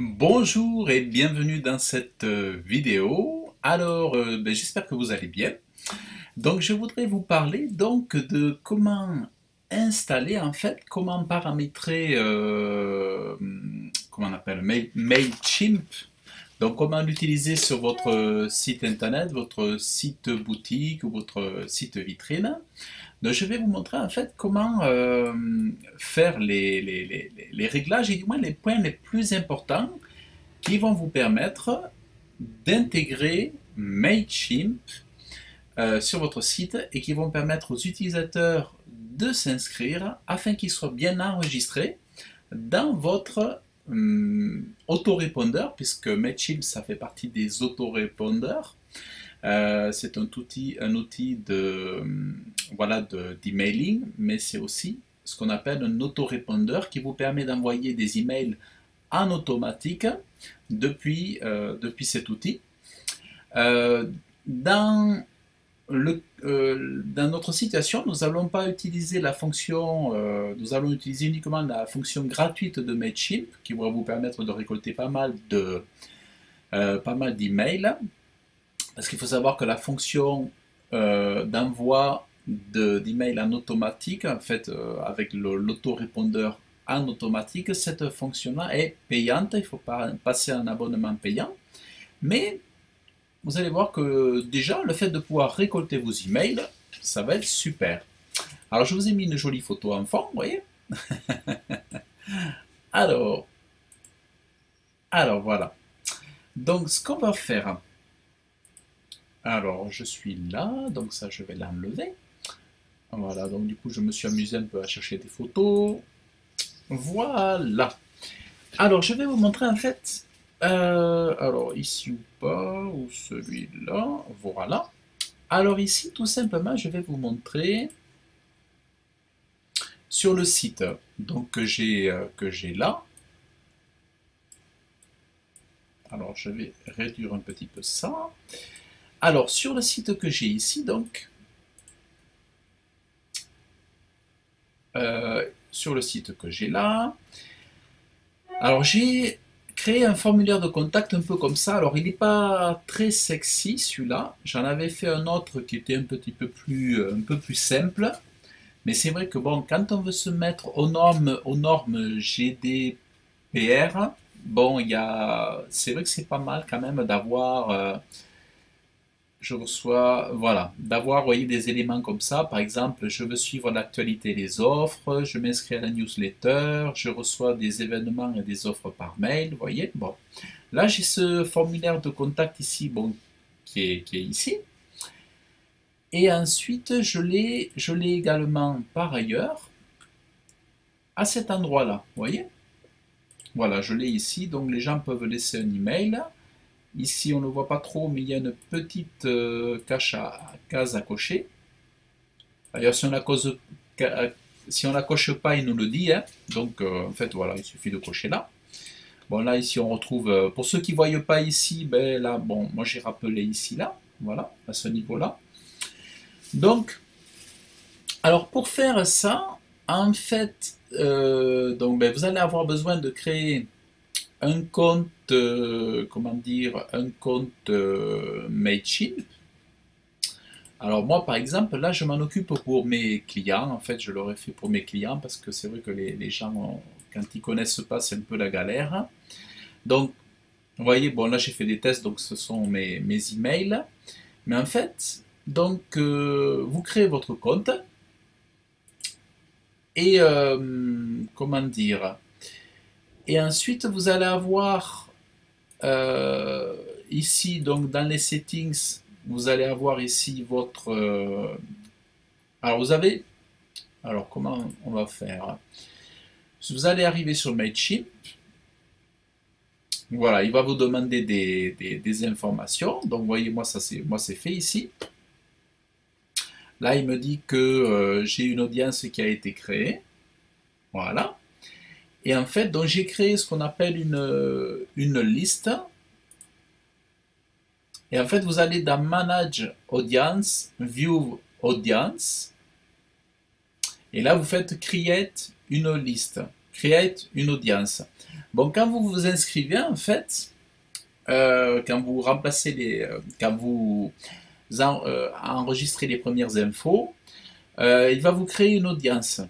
Bonjour et bienvenue dans cette vidéo. Alors, j'espère que vous allez bien. Donc, je voudrais vous parler donc de comment installer, en fait, comment paramétrer, comment on appelle, Mailchimp. Donc, comment l'utiliser sur votre site internet, votre site boutique ou votre site vitrine. Donc, je vais vous montrer en fait comment faire les réglages et du moins les points les plus importants qui vont vous permettre d'intégrer Mailchimp sur votre site et qui vont permettre aux utilisateurs de s'inscrire afin qu'ils soient bien enregistrés dans votre autorépondeur, puisque Mailchimp ça fait partie des autorépondeurs. C'est un outil de voilà d'emailing, mais c'est aussi ce qu'on appelle un autorépondeur qui vous permet d'envoyer des emails en automatique depuis cet outil. Dans dans notre situation, nous n'allons pas utiliser la fonction, nous allons utiliser uniquement la fonction gratuite de Mailchimp qui va vous permettre de récolter pas mal d'emails. Parce qu'il faut savoir que la fonction d'envoi d'emails en automatique, en fait, avec l'autorépondeur en automatique, cette fonction-là est payante, il faut pas passer un abonnement payant. Mais vous allez voir que déjà, le fait de pouvoir récolter vos emails, ça va être super. Alors, je vous ai mis une jolie photo en fond, vous voyez. alors, alors, voilà. Donc, ce qu'on va faire, alors, je suis là, donc ça, je vais l'enlever. Voilà, donc du coup, je me suis amusé un peu à chercher des photos. Voilà. Alors, je vais vous montrer en fait, alors ici ou pas, ou celui-là, voilà. Alors ici, tout simplement, je vais vous montrer sur le site donc que j'ai là. Alors, je vais réduire un petit peu ça. Alors, sur le site que j'ai ici, donc, sur le site que j'ai là, alors j'ai créé un formulaire de contact un peu comme ça. Alors, il n'est pas très sexy celui-là. J'en avais fait un autre qui était un peu plus simple. Mais c'est vrai que bon, quand on veut se mettre aux normes GDPR, bon, c'est vrai que c'est pas mal quand même d'avoir, je reçois, voilà, d'avoir, voyez, des éléments comme ça. Par exemple, je veux suivre l'actualité des offres, je m'inscris à la newsletter, je reçois des événements et des offres par mail, vous voyez. Bon, là j'ai ce formulaire de contact ici, bon, qui est ici. Et ensuite, je l'ai également par ailleurs à cet endroit-là, vous voyez. Voilà, je l'ai ici, donc les gens peuvent laisser un email. Ici, on ne le voit pas trop, mais il y a une petite case à cocher. D'ailleurs, si on la coche pas, il nous le dit, hein. Donc, en fait, voilà, il suffit de cocher là. Bon, là, ici, on retrouve, pour ceux qui ne voient pas ici, ben là, bon, moi j'ai rappelé ici, là, voilà, à ce niveau-là. Donc, alors pour faire ça, en fait, donc, vous allez avoir besoin de créer un compte, comment dire, un compte Mailchimp. Alors moi, par exemple, là, je m'en occupe pour mes clients. En fait, je l'aurais fait pour mes clients parce que c'est vrai que les gens, quand ils connaissent pas, c'est un peu la galère. Donc, vous voyez, bon, là, j'ai fait des tests, donc ce sont mes emails. Mais en fait, donc, vous créez votre compte et, comment dire, et ensuite, vous allez avoir ici, donc dans les settings, vous allez avoir ici votre... alors vous avez... Alors comment on va faire? Vous allez arriver sur Mailchimp. Voilà, il va vous demander des informations. Donc vous voyez, moi c'est fait ici. Là, il me dit que j'ai une audience qui a été créée. Voilà. Et en fait, donc j'ai créé ce qu'on appelle une liste. Et en fait, vous allez dans Manage Audience, View Audience. Et là, vous faites Create une liste. create une audience. Bon, quand vous vous inscrivez, en fait, quand vous remplacez quand vous enregistrez les premières infos, il va vous créer une audience.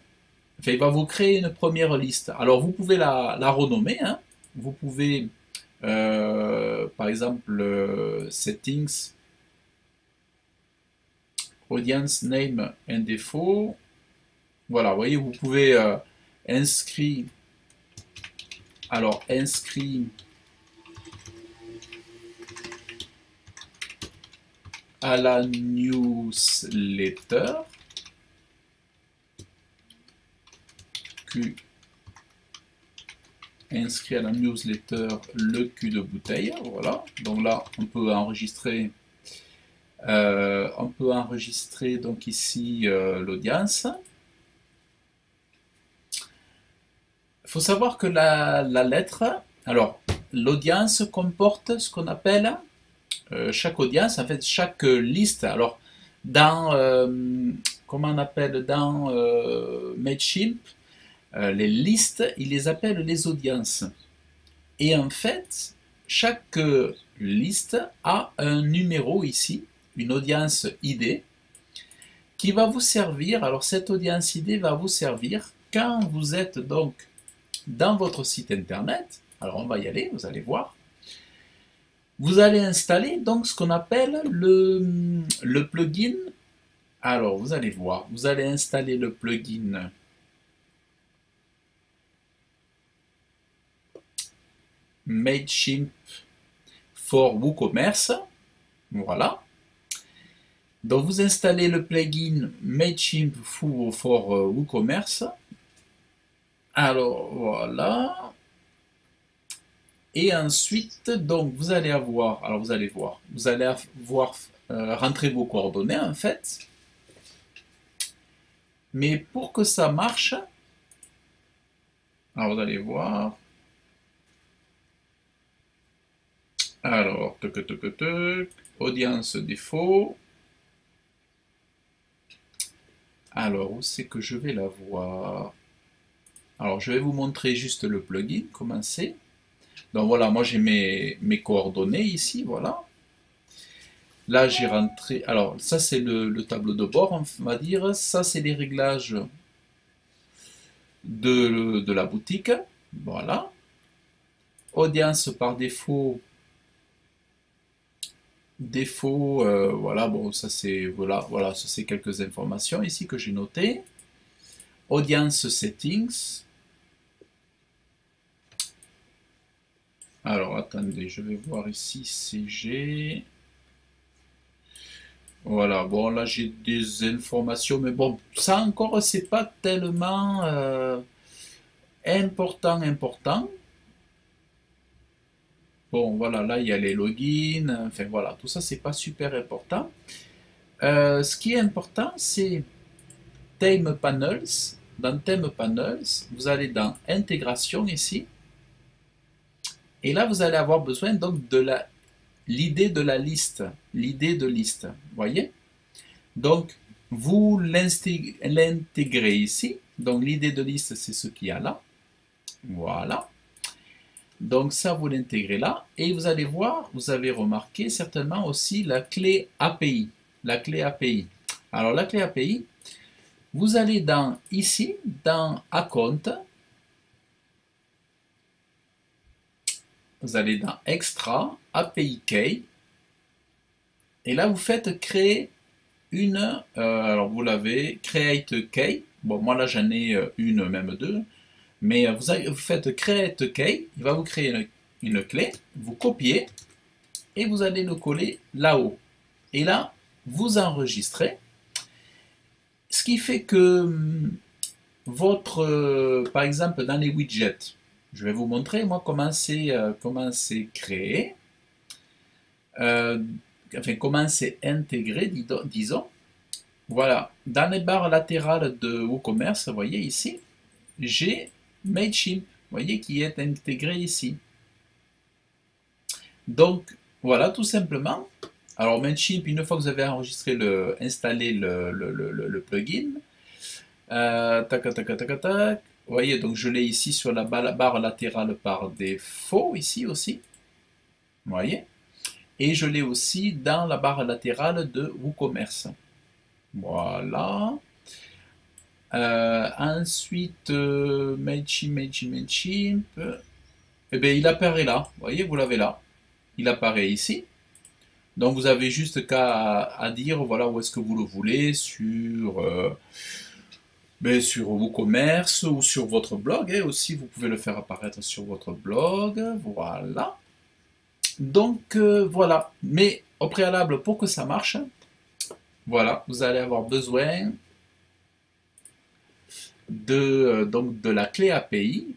Enfin, il va vous créer une première liste. Alors, vous pouvez la renommer, hein. Vous pouvez, par exemple, settings, audience name and défaut. Voilà, vous voyez, vous pouvez inscrire. Alors, inscrit à la newsletter. Q inscrit à la newsletter le cul de bouteille. Voilà. Donc là, on peut enregistrer. Donc ici l'audience. Il faut savoir que la lettre, alors l'audience comporte ce qu'on appelle chaque audience, en fait chaque liste. Alors dans comment on appelle dans Mailchimp, les listes, ils les appellent les audiences. Et en fait, chaque liste a un numéro ici, une audience ID, qui va vous servir. Alors cette audience ID va vous servir quand vous êtes donc dans votre site internet. Alors on va y aller, vous allez voir. Vous allez installer donc ce qu'on appelle le plugin. Alors vous allez voir, vous allez installer le plugin Mailchimp for WooCommerce. Voilà. Donc vous installez le plugin Mailchimp for WooCommerce. Alors voilà. Et ensuite, donc vous allez avoir, alors vous allez voir, rentrer vos coordonnées en fait. Mais pour que ça marche, alors vous allez voir. Alors, audience défaut. Alors, où c'est que je vais la voir? Alors, je vais vous montrer juste le plugin, comment c'est. Donc voilà, moi j'ai mes coordonnées ici, voilà. Là, j'ai rentré. Alors, ça c'est le tableau de bord, on va dire. Ça, c'est les réglages de la boutique. Voilà. Audience par défaut. Voilà, bon, ça c'est voilà, ça c'est quelques informations ici que j'ai notées. Audience settings. Alors attendez, je vais voir ici CG. Voilà, bon là j'ai des informations, mais bon, ça encore c'est pas tellement important. Bon voilà, là il y a les logins, enfin voilà, tout ça c'est pas super important. Ce qui est important c'est Theme Panels. Dans Theme Panels, vous allez dans Intégration ici. Et là vous allez avoir besoin donc de l'idée de la liste, l'idée de liste, voyez? Donc, vous l'intégrez ici. Donc, l'idée de liste, c'est ce qu'il y a là. Voilà. Donc, ça, vous l'intégrez là. Et vous allez voir, vous avez remarqué certainement aussi la clé API. La clé API. Alors, la clé API, vous allez ici, dans Account. Vous allez dans Extra, API Key. Et là, vous faites créer alors vous l'avez, Create Key. Bon, moi là j'en ai une, même deux. Mais vous faites Create Key. Il va vous créer une clé. Vous copiez. Et vous allez le coller là-haut. Et là, vous enregistrez. Ce qui fait que par exemple, dans les widgets, je vais vous montrer moi comment c'est créé. Enfin, comment c'est intégré, disons. Voilà, dans les barres latérales de WooCommerce, vous voyez ici, j'ai Mailchimp, vous voyez, qui est intégré ici. Donc, voilà, tout simplement. Alors, Mailchimp, une fois que vous avez installé le plugin, tac, Vous voyez, donc je l'ai ici sur la barre latérale par défaut, ici aussi. Vous voyez? Et je l'ai aussi dans la barre latérale de WooCommerce. Voilà. Ensuite, Mailchimp. Eh bien, il apparaît là. Vous voyez, vous l'avez là. Il apparaît ici. Donc, vous avez juste qu'à à dire, voilà, où est-ce que vous le voulez, sur WooCommerce ou sur votre blog. Et aussi, vous pouvez le faire apparaître sur votre blog. Voilà. Donc, voilà. Mais au préalable, pour que ça marche, voilà, vous allez avoir besoin donc de la clé API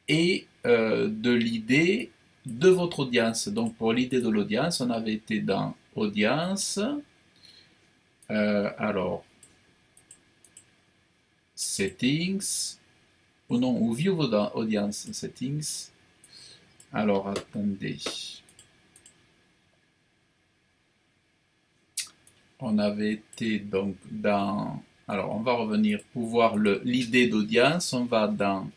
et de l'idée de votre audience. Donc pour l'idée de l'audience, on avait été dans audience. Alors, settings, ou non, ou view audience settings. Alors, attendez. On avait été donc dans... Alors, on va revenir pour voir l'idée d'audience. On va dans...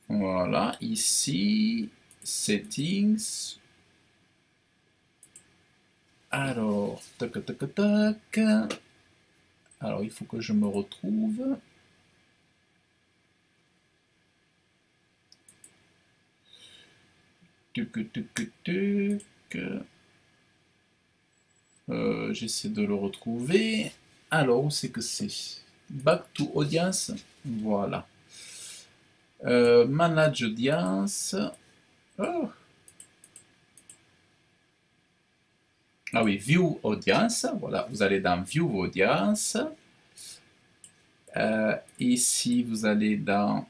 Voilà, ici, settings. Alors, tac, tac, tac. Alors, il faut que je me retrouve. Tuc, tuc, tuc. J'essaie de le retrouver. Alors, où c'est que c'est? Back to audience. Voilà. Manage audience. Oh. Ah oui, view audience. Voilà, vous allez dans view audience. Ici, vous allez dans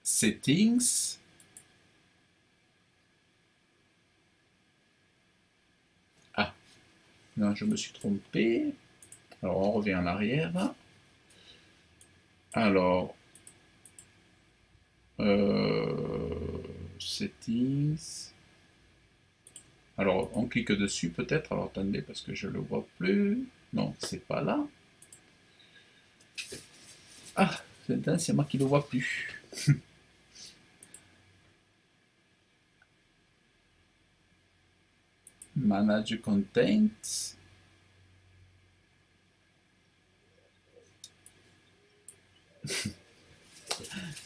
settings. Ah, non, je me suis trompé. Alors, on revient en arrière. Alors, settings. Alors, on clique dessus peut-être. Alors, attendez, parce que je ne le vois plus. Non, c'est pas là. Ah, c'est moi qui ne le vois plus. Manage content.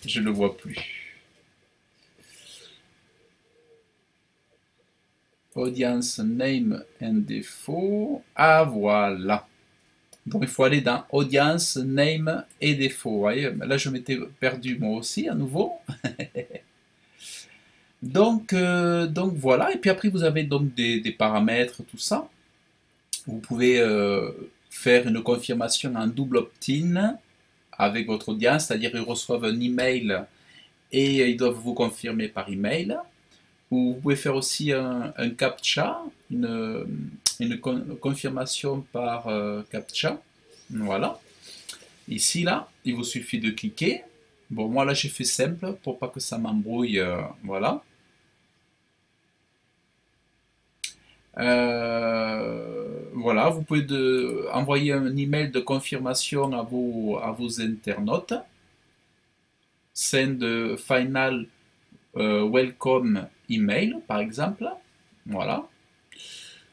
Je ne le vois plus. Audience name and défaut. Ah voilà. Donc il faut aller dans audience, name et défaut. Vous voyez, là je m'étais perdu moi aussi à nouveau. donc voilà. Et puis après vous avez donc des paramètres, tout ça. Vous pouvez faire une confirmation en double opt-in avec votre audience, c'est-à-dire ils reçoivent un email et ils doivent vous confirmer par email. Ou vous pouvez faire aussi un CAPTCHA, une confirmation par CAPTCHA. Voilà. Ici, là, il vous suffit de cliquer. Bon, moi, là, j'ai fait simple pour pas que ça m'embrouille. Voilà. Voilà, vous pouvez envoyer un email de confirmation à vos internautes. Send final welcome email, par exemple. Voilà.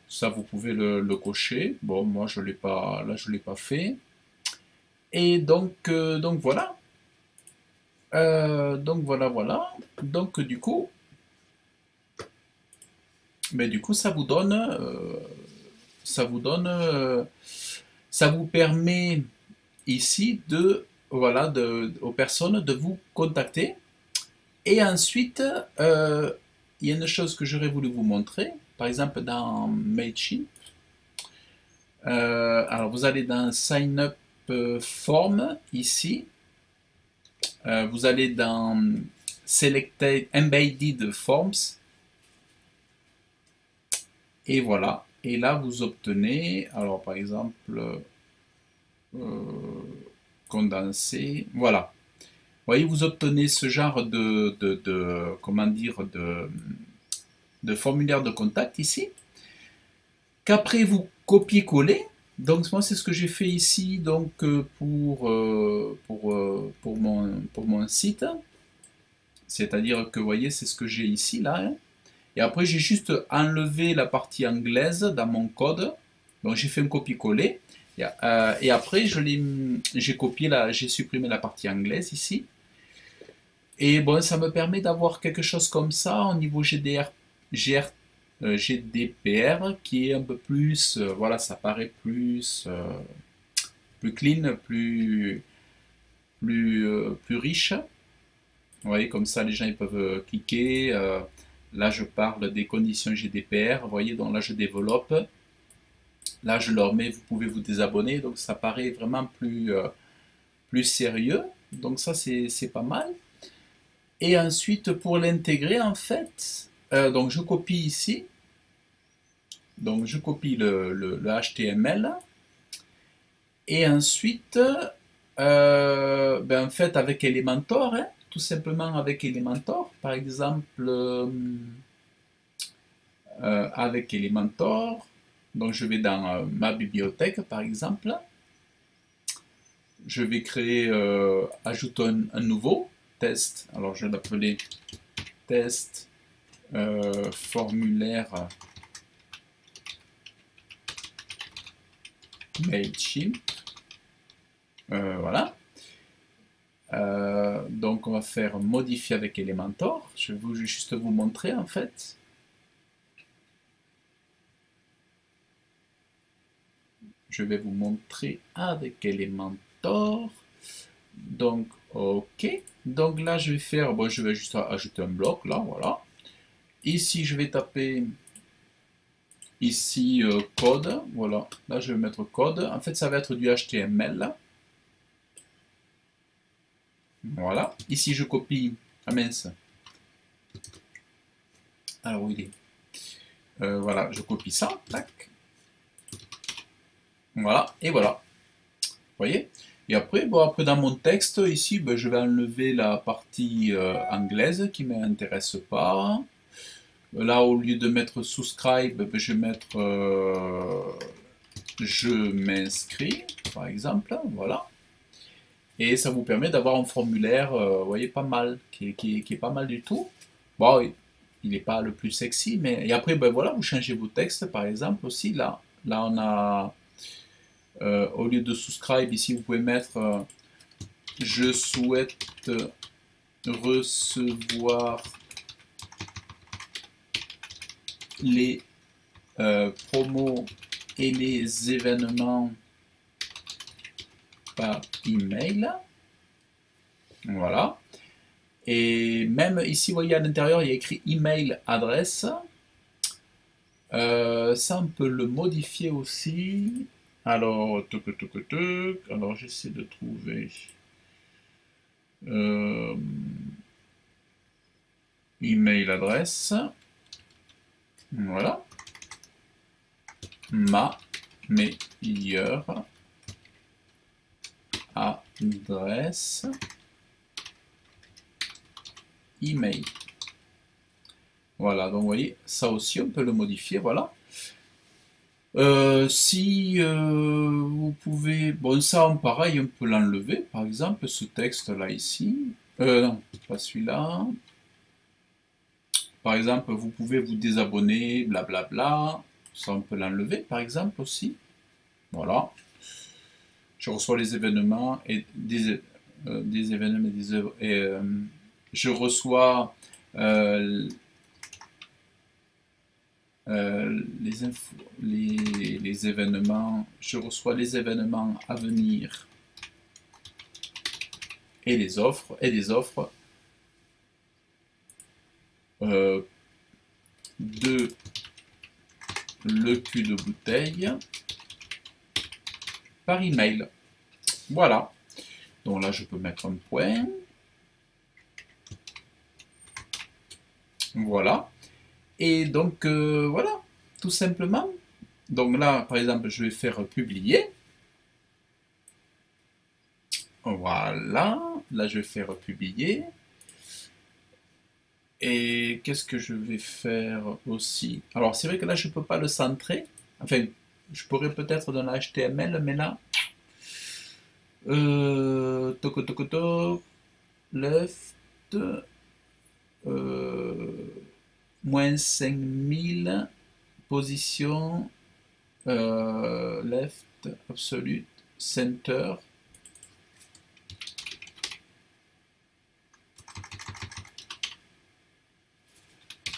Ça, vous pouvez le cocher. Bon, moi, je l'ai pas, là, je l'ai pas fait. Et donc voilà. Donc voilà. Donc du coup, mais du coup, ça vous permet ici voilà, aux personnes de vous contacter. Et ensuite, il y a une chose que j'aurais voulu vous montrer. Par exemple, dans Mailchimp, alors vous allez dans Sign Up Form ici. Vous allez dans Selected Embedded Forms. Et voilà. Et là, vous obtenez, alors par exemple, condensé. Voilà. Vous voyez, vous obtenez ce genre comment dire, de formulaire de contact ici, qu'après vous copiez-collez, Donc moi c'est ce que j'ai fait ici donc pour mon site. C'est-à-dire que vous voyez c'est ce que j'ai ici là, hein. Et après j'ai juste enlevé la partie anglaise dans mon code. Donc j'ai fait un copier-coller. Et après j'ai copié j'ai supprimé la partie anglaise ici. Et bon, ça me permet d'avoir quelque chose comme ça au niveau GDPR qui est un peu plus, voilà, ça paraît plus clean, plus riche. Vous voyez, comme ça les gens ils peuvent cliquer. Là, je parle des conditions GDPR. Vous voyez, donc là, je développe. Là, je leur mets, vous pouvez vous désabonner. Donc, ça paraît vraiment plus sérieux. Donc, ça, c'est pas mal. Et ensuite, pour l'intégrer, en fait, donc je copie ici. Donc, je copie le HTML. Et ensuite, en fait, avec Elementor, hein, tout simplement avec Elementor, par exemple, avec Elementor, donc je vais dans ma bibliothèque, par exemple. Je vais créer, ajouter un nouveau test. Alors, je vais l'appeler test formulaire Mailchimp. Voilà. Donc on va faire modifier avec Elementor. Je vais juste vous montrer en fait. Je vais vous montrer avec Elementor. Donc ok. Donc là je vais faire, bon je vais juste ajouter un bloc là, voilà. Ici je vais taper ici code, voilà. Là je vais mettre code. En fait ça va être du HTML. Voilà. Ici je copie. Ah mince. Alors où il est? Voilà, je copie ça. Tac. Voilà. Et voilà. Vous voyez? Et après, bon, après dans mon texte, ici, ben, je vais enlever la partie anglaise qui ne m'intéresse pas. Là, au lieu de mettre subscribe, ben, je vais mettre je m'inscris, par exemple. Voilà. Et ça vous permet d'avoir un formulaire, vous voyez, pas mal, qui est pas mal du tout. Bon, il n'est pas le plus sexy, mais... Et après, ben voilà, vous changez vos textes, par exemple, aussi. Là on a... au lieu de subscribe, ici, vous pouvez mettre je souhaite recevoir les promos et les événements par email. Voilà. Et même ici, vous voyez à l'intérieur, il y a écrit email adresse. Ça, on peut le modifier aussi. Alors, alors j'essaie de trouver email adresse. Voilà. Ma meilleure adresse email. Voilà, donc vous voyez, ça aussi on peut le modifier, voilà. Si vous pouvez, bon ça pareil on peut l'enlever, par exemple ce texte là ici, non, pas celui-là. Par exemple, vous pouvez vous désabonner, blablabla, ça on peut l'enlever par exemple aussi. Voilà. Je reçois les événements et des événements et je reçois les événements, je reçois les événements à venir et les offres de le cul de bouteille par email. Voilà. Donc là, je peux mettre un point. Voilà. Et donc, voilà, tout simplement. Donc là, par exemple, je vais faire publier. Voilà. Là, je vais faire publier. Et qu'est-ce que je vais faire aussi? Alors, c'est vrai que là, je ne peux pas le centrer. Enfin, Je pourrais peut-être dans l'HTML, mais là, toc, toc, toc, left, moins 5000, position, left, absolute, center,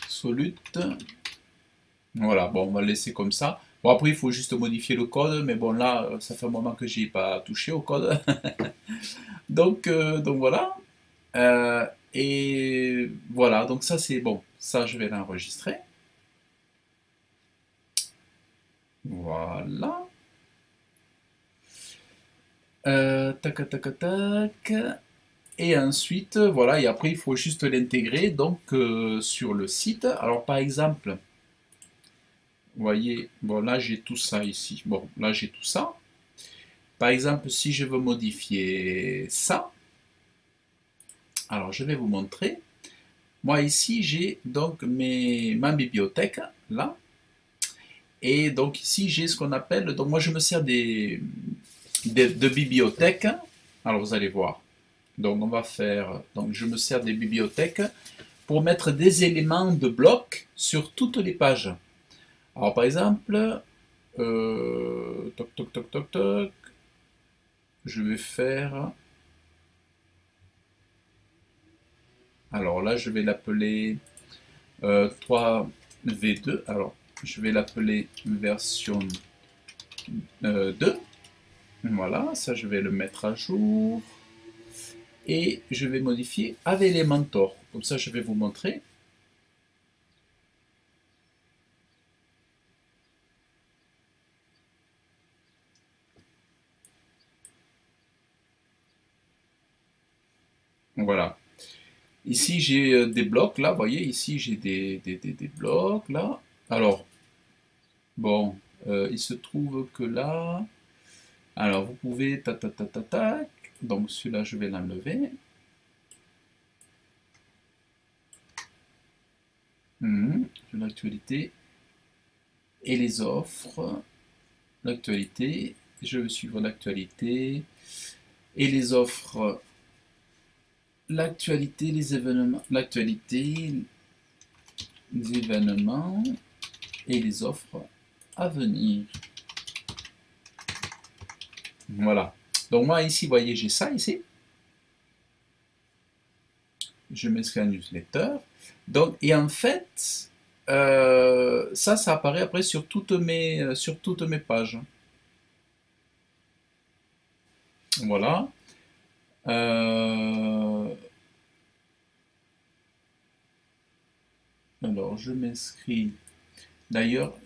solute. Voilà, bon, on va le laisser comme ça. Bon, après, il faut juste modifier le code, mais bon, là, ça fait un moment que j'ai pas touché au code. Donc voilà. Et voilà, donc ça, c'est bon. Ça, je vais l'enregistrer. Voilà. Tac, tac, tac. Et ensuite, voilà, et après, il faut juste l'intégrer donc sur le site. Alors, par exemple, vous voyez, bon, là, j'ai tout ça ici. Bon, là, j'ai tout ça. Par exemple, si je veux modifier ça, alors je vais vous montrer. Moi, ici, j'ai donc ma bibliothèque, là. Et donc, ici, j'ai ce qu'on appelle. Donc, moi, je me sers de bibliothèques. Alors, vous allez voir. Donc, on va faire. Donc, je me sers des bibliothèques pour mettre des éléments de bloc sur toutes les pages. Alors, par exemple, toc, toc, toc, toc, toc, je vais faire. Alors là, je vais l'appeler 3v2. Alors, je vais l'appeler version 2. Voilà, ça, je vais le mettre à jour. Et je vais modifier avec Elementor. Comme ça, je vais vous montrer. Voilà. Ici, j'ai des blocs, là, vous voyez, ici, j'ai des blocs, là. Alors, bon, il se trouve que là, alors, vous pouvez, tac, donc celui-là, je vais l'enlever. L'actualité et les offres, l'actualité, je vais suivre l'actualité et les offres, l'actualité, les événements, l'actualité, les événements et les offres à venir. Voilà. Donc moi ici, vous voyez, j'ai ça ici. Je m'inscris à newsletter. Donc, et en fait, ça apparaît après sur toutes mes pages. Voilà. Alors, je m'inscris. D'ailleurs,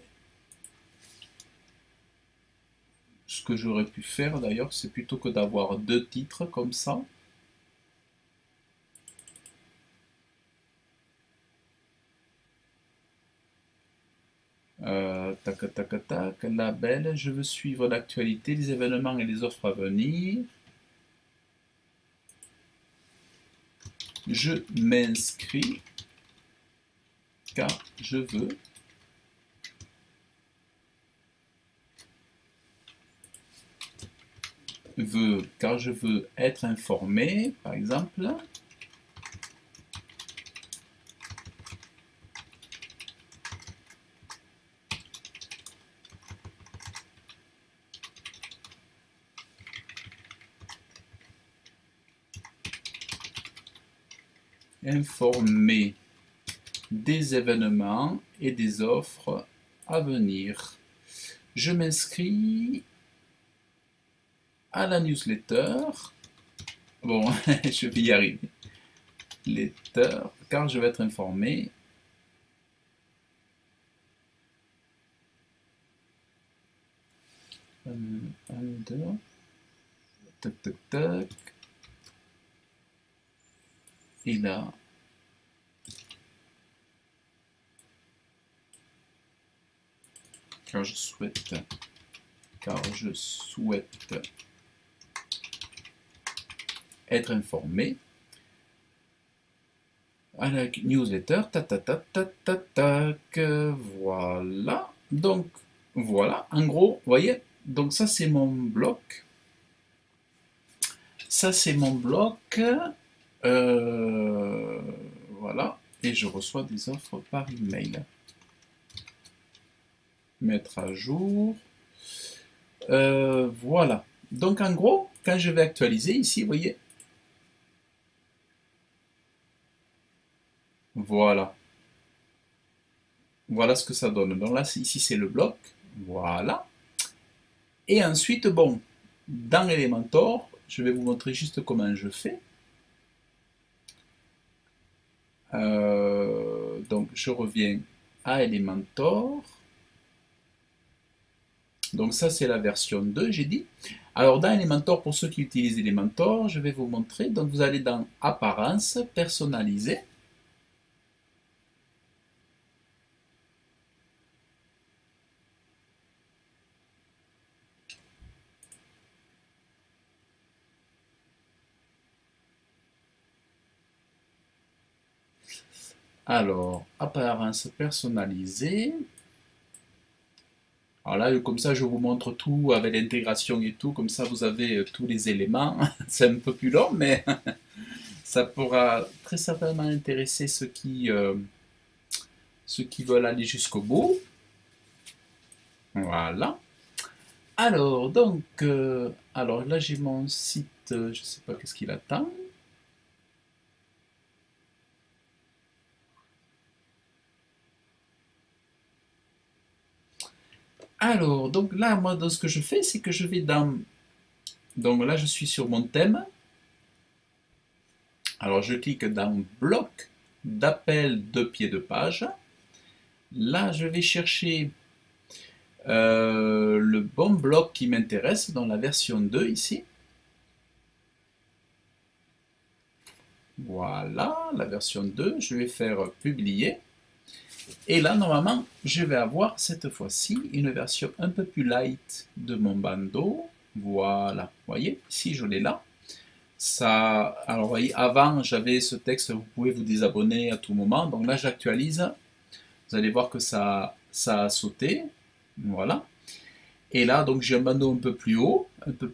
ce que j'aurais pu faire, d'ailleurs, c'est plutôt que d'avoir deux titres comme ça. Tac, tac, tac, label, je veux suivre l'actualité, les événements et les offres à venir. Je m'inscris car je car je veux être informé, par exemple. Informé des événements et des offres à venir. Je m'inscris à la newsletter. Bon, je vais y arriver. Letter, car je vais être informé. Tac, tac, tac. Et là, car je souhaite être informé à la newsletter, tac, tac, tac, tac, tac, tac, voilà. Donc, Voilà, en gros, vous voyez, donc ça c'est mon bloc. Ça c'est mon bloc. Euh, voilà, et je reçois des offres par email. Mettre à jour. Voilà. Donc en gros, quand je vais actualiser ici, vous voyez, voilà. Voilà ce que ça donne. Donc là, ici c'est le bloc. Voilà. Et ensuite, bon, dans Elementor, je vais vous montrer juste comment je fais. Donc je reviens à Elementor. Donc ça c'est la version 2, j'ai dit. Alors dans Elementor, pour ceux qui utilisent Elementor, je vais vous montrer. Donc vous allez dans Apparence, Personnaliser. Alors, Apparence personnalisée. Alors là, comme ça, je vous montre tout avec l'intégration et tout. Comme ça, vous avez tous les éléments. C'est un peu plus long, mais ça pourra très certainement intéresser ceux qui veulent aller jusqu'au bout. Voilà. Alors, donc, alors là, j'ai mon site. Je ne sais pas qu'est-ce qu'il attend. Alors, donc là, moi, dans ce que je fais, c'est que je vais dans... Donc là, je suis sur mon thème. Alors, je clique dans Bloc d'appel de pied de page. Là, je vais chercher le bon bloc qui m'intéresse dans la version 2 ici. Voilà, la version 2. Je vais faire publier. Et là, normalement, je vais avoir cette fois-ci une version un peu plus light de mon bandeau. Voilà, vous voyez, ici je l'ai là. Ça, alors, vous voyez, avant j'avais ce texte, vous pouvez vous désabonner à tout moment. Donc là, j'actualise. Vous allez voir que ça a sauté. Voilà. Et là, donc j'ai un bandeau un peu plus haut, un peu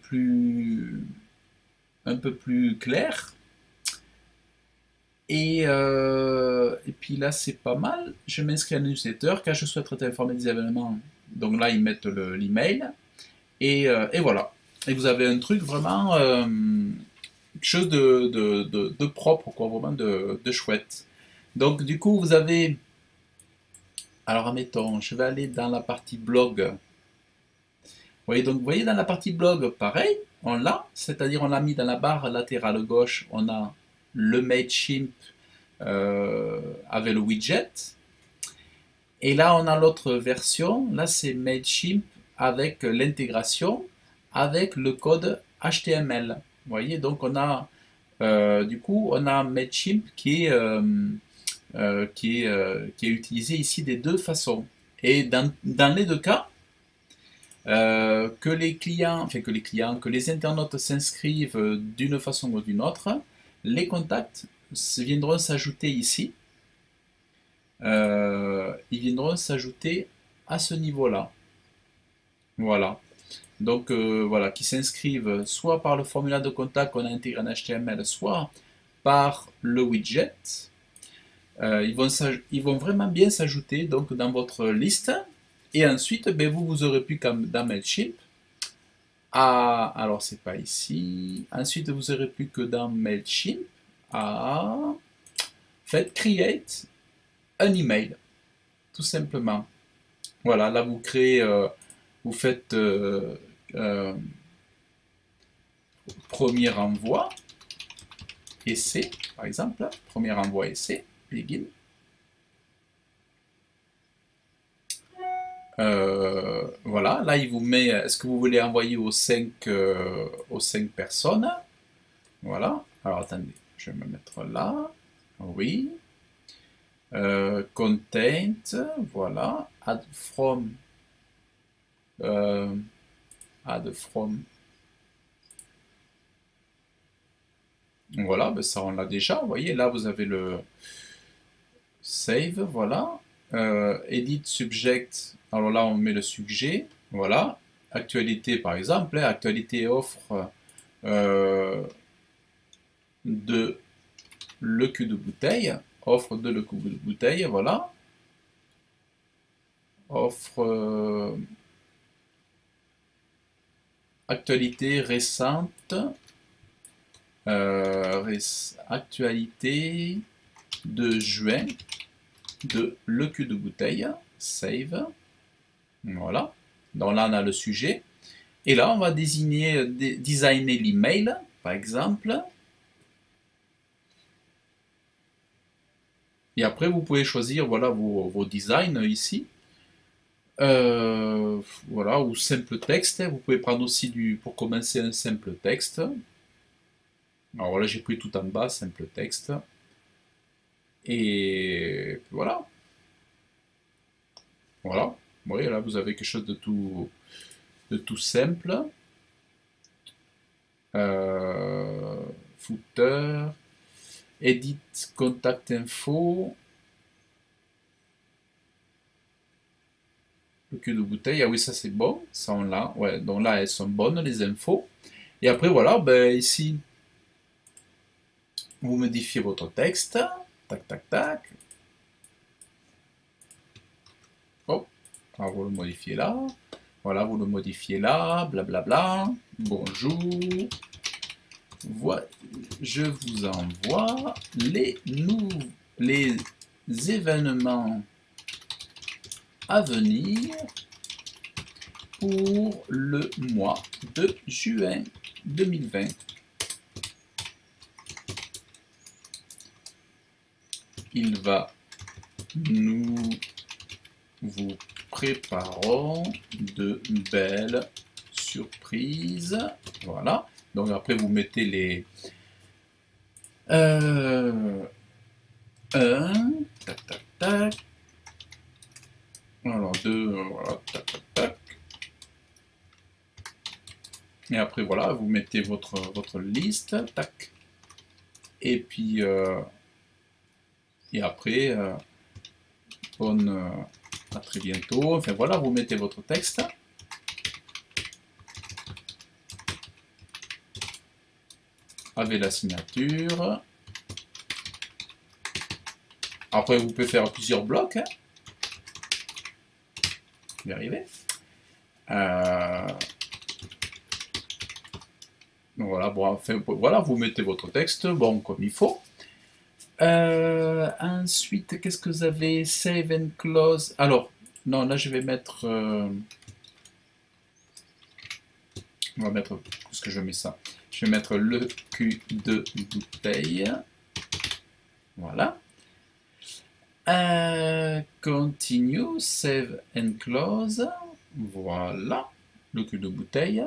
plus clair. Et puis là, c'est pas mal. Je m'inscris à la newsletter. Quand je souhaite être informé des événements, donc là, ils mettent l'email. Et voilà. Et vous avez un truc vraiment, quelque chose de propre, quoi, vraiment de chouette. Donc, du coup, vous avez. Alors, admettons, je vais aller dans la partie blog. Vous voyez dans la partie blog, pareil, on l'a, c'est-à-dire on l'a mis dans la barre latérale gauche, on a le Mailchimp avec le widget. Et là, on a l'autre version. Là, c'est Mailchimp avec l'intégration, avec le code HTML. Vous voyez, donc on a, du coup, on a Mailchimp qui est utilisé ici des deux façons. Et dans les deux cas, que les internautes s'inscrivent d'une façon ou d'une autre, les contacts viendront s'ajouter ici. Ils viendront s'ajouter à ce niveau-là. Voilà. Donc voilà, qui s'inscrivent soit par le formulaire de contact qu'on a intégré en HTML, soit par le widget. Ils vont vraiment bien s'ajouter donc dans votre liste. Et ensuite, ben, vous aurez pu, comme dans Mailchimp, alors c'est pas ici. Ensuite, vous aurez plus que dans Mailchimp, faites create un email, tout simplement. Voilà, là vous créez, vous faites premier envoi, essai, par exemple, premier envoi essai, begin. Voilà, là il vous met, est-ce que vous voulez envoyer aux 5 personnes? Voilà, alors attendez, je vais me mettre là, oui. Content, voilà, add from, voilà, ben ça on l'a déjà, vous voyez, là vous avez le save, voilà. edit subject, alors là on met le sujet, voilà. Actualité par exemple, hein, actualité offre de le cul de bouteille, offre de le cul de bouteille, voilà. Offre actualité récente, actualité de juin de le cul de bouteille, save, voilà. Donc là on a le sujet, et là on va designer l'email, par exemple. Et après vous pouvez choisir voilà vos designs ici. Voilà, ou simple texte. Vous pouvez prendre aussi pour commencer un simple texte. Alors là j'ai pris tout en bas, simple texte. Et voilà. Voilà. Vous voyez, là vous avez quelque chose de tout simple. Footer. Edit contact info. Le cul de bouteille, ah oui, ça c'est bon, ça on l'a. Ouais, donc là elles sont bonnes les infos. Et après voilà, ben ici, vous modifiez votre texte. Tac, tac, tac. Hop, alors vous le modifiez là. Voilà, vous le modifiez là, blablabla. Bonjour. Voilà, je vous envoie les événements à venir pour le mois de juin 2020. Vous préparons de belles surprises. Voilà. Donc après vous mettez les 1, tac tac tac. Alors 2, voilà, tac tac tac. Et après voilà, vous mettez votre liste, tac. Et puis et après à très bientôt. Enfin voilà, vous mettez votre texte. Avec la signature. Après vous pouvez faire plusieurs blocs. Hein. Vous y arrivez. Voilà, bon, enfin, voilà, vous mettez votre texte, bon, comme il faut. Ensuite, qu'est-ce que vous avez? Save and close. Alors, non, là, je vais mettre... on va mettre... Est-ce que je mets ça? Je vais mettre le cul de bouteille. Voilà. Continue, save and close. Voilà. Le cul de bouteille.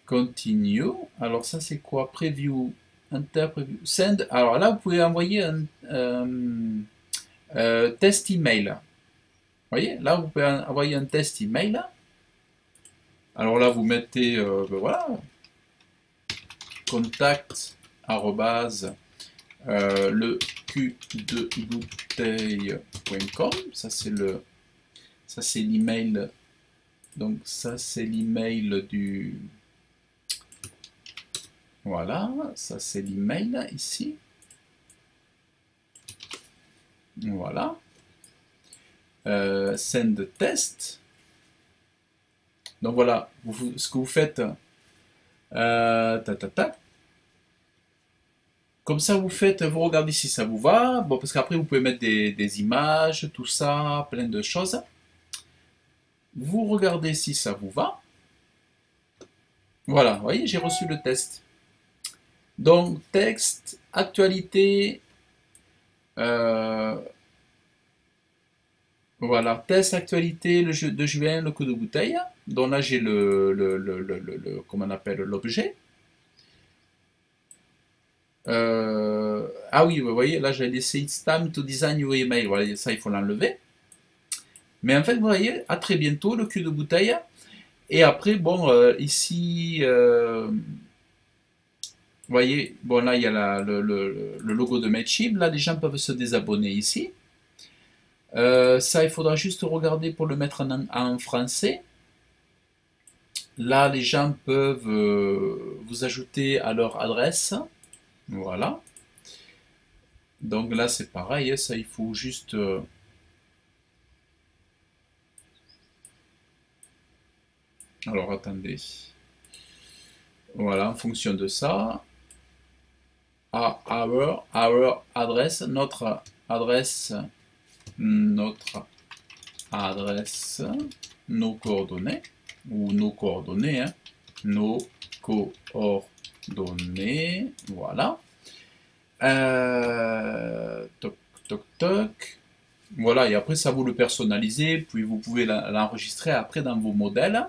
Continue. Alors ça c'est quoi? Preview. Enter preview. Send. Alors là vous pouvez envoyer un test email. Vous voyez? Là vous pouvez envoyer un test email. Alors là vous mettez ben voilà. Contact le q de bouteille.com. Ça c'est l'email. Donc ça c'est l'email du... Voilà, ça c'est l'email ici. Voilà. Send test. Donc voilà, ce que vous faites. Comme ça vous faites, vous regardez si ça vous va. Bon, parce qu'après vous pouvez mettre des images, tout ça, plein de choses. Vous regardez si ça vous va. Voilà, vous voyez, j'ai reçu le test. Donc, texte, actualité, voilà, test, actualité, le jeu de juin, le coup de bouteille. Donc là, j'ai comment on appelle, l'objet. Ah oui, vous voyez, là, j'ai laissé It's time to design your email. Voilà, ça, il faut l'enlever. Mais en fait, vous voyez, à très bientôt, le cul de bouteille. Et après, bon, ici... vous voyez, bon là il y a le logo de Mailchimp, là les gens peuvent se désabonner ici. Ça, il faudra juste regarder pour le mettre en français. Là, les gens peuvent vous ajouter à leur adresse. Voilà. Donc là, c'est pareil, hein, ça, il faut juste... Alors, attendez. Voilà, en fonction de ça, our adresse, notre adresse, nos coordonnées, ou nos coordonnées, hein, nos coordonnées, voilà. Toc, toc, toc. Voilà, et après ça vous le personnalisez, puis vous pouvez l'enregistrer après dans vos modèles.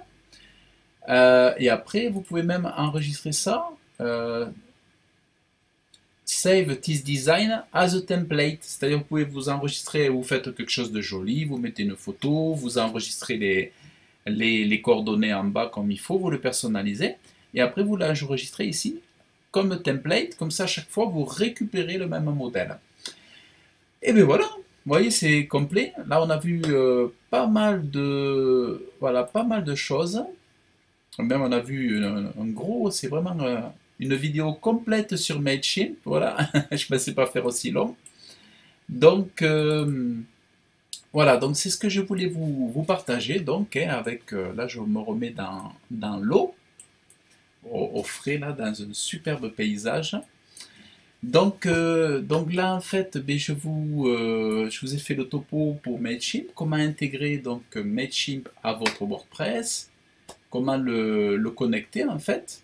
Et après, vous pouvez même enregistrer ça. Save this design as a template. C'est-à-dire, vous pouvez vous enregistrer, vous faites quelque chose de joli, vous mettez une photo, vous enregistrez les coordonnées en bas comme il faut, vous le personnalisez. Et après, vous l'enregistrez ici comme template. Comme ça, à chaque fois, vous récupérez le même modèle. Et bien voilà. Vous voyez, c'est complet. Là, on a vu pas mal de choses. Même on a vu un gros, c'est vraiment une vidéo complète sur Mailchimp. Voilà, je ne pensais pas faire aussi long. Donc voilà, donc c'est ce que je voulais vous partager. Donc hein, avec là, je me remets dans l'eau, au frais là, dans un superbe paysage. Donc là en fait, ben, je vous ai fait le topo pour Mailchimp. Comment intégrer donc Mailchimp à votre WordPress, comment le connecter en fait.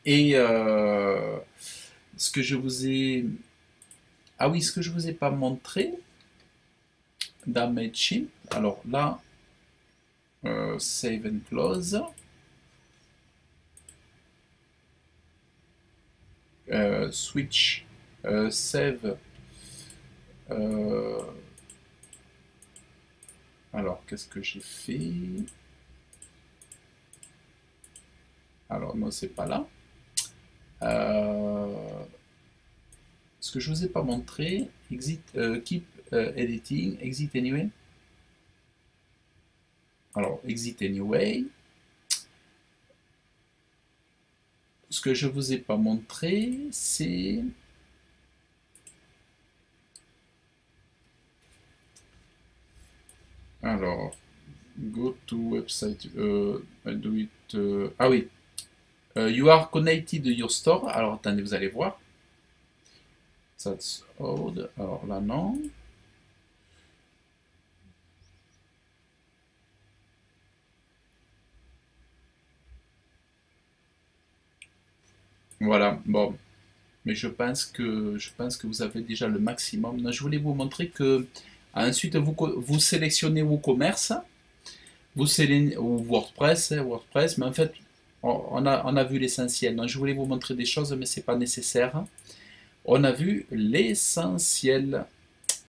Et ce que je vous ai... Ah oui, ce que je vous ai pas montré dans Mailchimp. Alors là, Save and Close. Switch, Save. Alors, qu'est-ce que j'ai fait? Alors, non, c'est pas là. Ce que je vous ai pas montré, keep editing, exit anyway. Alors, exit anyway. Ce que je vous ai pas montré, c'est alors go to website, do it. Ah oui, you are connected to your store. Alors attendez, vous allez voir. That's odd. Alors là non. Voilà, bon. Mais je pense que vous avez déjà le maximum. Non, je voulais vous montrer que ensuite vous sélectionnez vos commerces, ou WordPress, hein, WordPress, mais en fait on a vu l'essentiel. Donc je voulais vous montrer des choses, mais c'est pas nécessaire. On a vu l'essentiel.